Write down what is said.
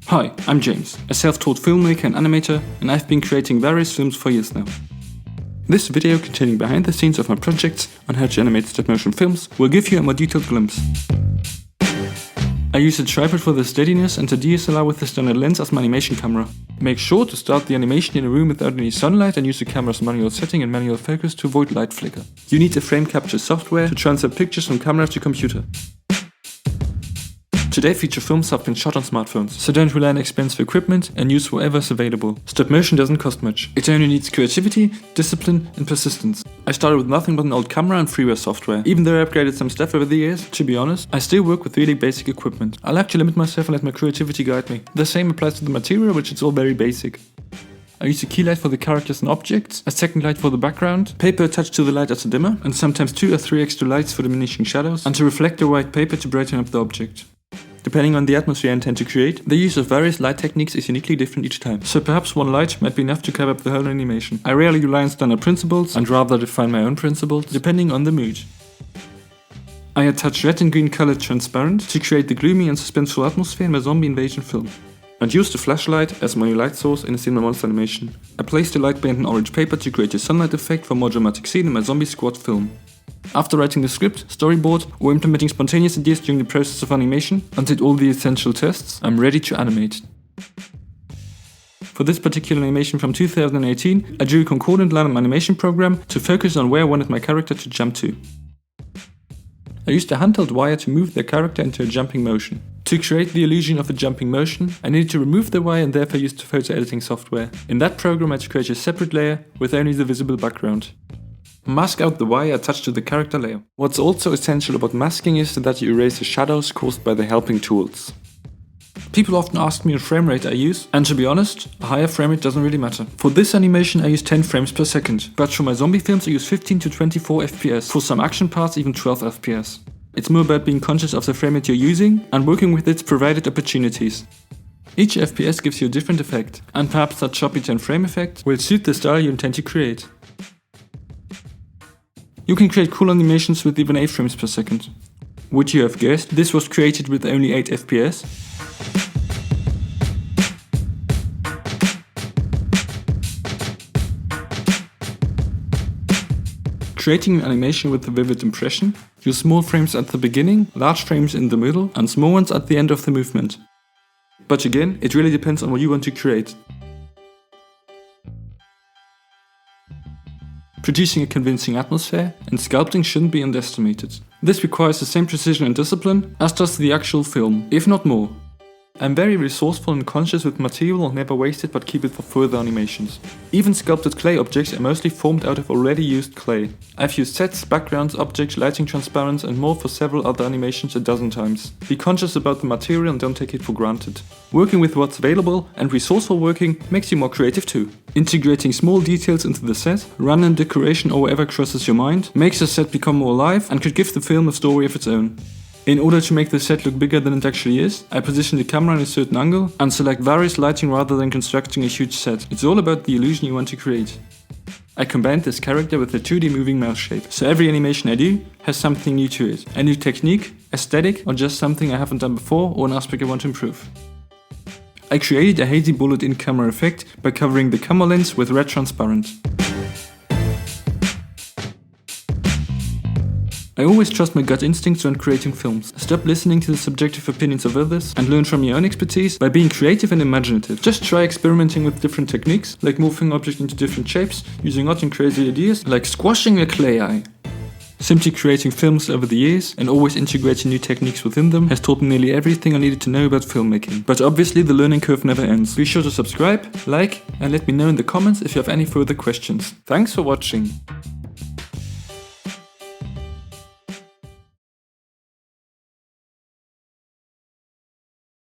Hi, I'm James, a self-taught filmmaker and animator, and I've been creating various films for years now. This video, containing behind the scenes of my projects on how to animate stop-motion films, will give you a more detailed glimpse. I use a tripod for the steadiness and a DSLR with the standard lens as my animation camera. Make sure to start the animation in a room without any sunlight and use the camera's manual setting and manual focus to avoid light flicker. You need a frame capture software to transfer pictures from camera to computer. Today feature films have been shot on smartphones, so don't rely on expensive equipment and use whatever's available. Stop motion doesn't cost much. It only needs creativity, discipline and persistence. I started with nothing but an old camera and freeware software. Even though I upgraded some stuff over the years, to be honest, I still work with really basic equipment. I like to limit myself and let my creativity guide me. The same applies to the material, which is all very basic. I use a key light for the characters and objects, a second light for the background, paper attached to the light as a dimmer, and sometimes 2 or 3 extra lights for diminishing shadows, and to reflect the white paper to brighten up the object. Depending on the atmosphere I intend to create, the use of various light techniques is uniquely different each time, so perhaps one light might be enough to cover up the whole animation. I rarely rely on standard principles, and rather define my own principles, depending on the mood. I attach red and green colored transparent to create the gloomy and suspenseful atmosphere in my zombie invasion film, and use the flashlight as my new light source in a cinema monster animation. I place the light behind an orange paper to create a sunlight effect for a more dramatic scene in my zombie squad film. After writing the script, storyboard, or implementing spontaneous ideas during the process of animation, and did all the essential tests, I'm ready to animate. For this particular animation from 2018, I drew a concordant line on my animation program to focus on where I wanted my character to jump to. I used a handheld wire to move the character into a jumping motion. To create the illusion of a jumping motion, I needed to remove the wire and therefore used photo editing software. In that program I had to create a separate layer with only the visible background. Mask out the wire attached to the character layer. What's also essential about masking is that you erase the shadows caused by the helping tools. People often ask me what frame rate I use, and to be honest, a higher frame rate doesn't really matter. For this animation I use 10 frames per second, but for my zombie films I use 15 to 24 FPS, for some action parts even 12 FPS. It's more about being conscious of the frame rate you're using and working with its provided opportunities. Each FPS gives you a different effect, and perhaps that choppy 10 frame effect will suit the style you intend to create. You can create cool animations with even 8 frames per second. Would you have guessed this was created with only 8 FPS? Creating an animation with a vivid impression, use small frames at the beginning, large frames in the middle, and small ones at the end of the movement. But again, it really depends on what you want to create. Producing a convincing atmosphere and sculpting shouldn't be underestimated. This requires the same precision and discipline as does the actual film, if not more. I'm very resourceful and conscious with material and never waste it but keep it for further animations. Even sculpted clay objects are mostly formed out of already used clay. I've used sets, backgrounds, objects, lighting transparents and more for several other animations a dozen times. Be conscious about the material and don't take it for granted. Working with what's available and resourceful working makes you more creative too. Integrating small details into the set, random decoration or whatever crosses your mind, makes the set become more alive and could give the film a story of its own. In order to make the set look bigger than it actually is, I position the camera in a certain angle and select various lighting rather than constructing a huge set. It's all about the illusion you want to create. I combined this character with a 2D moving mouse shape, so every animation I do has something new to it. A new technique, aesthetic, or just something I haven't done before or an aspect I want to improve. I created a hazy bullet in camera effect by covering the camera lens with red transparent. I always trust my gut instincts when creating films. Stop listening to the subjective opinions of others and learn from your own expertise by being creative and imaginative. Just try experimenting with different techniques, like morphing objects into different shapes, using odd and crazy ideas, like squashing a clay eye. Simply creating films over the years and always integrating new techniques within them has taught me nearly everything I needed to know about filmmaking. But obviously the learning curve never ends. Be sure to subscribe, like, and let me know in the comments if you have any further questions. Thanks for watching.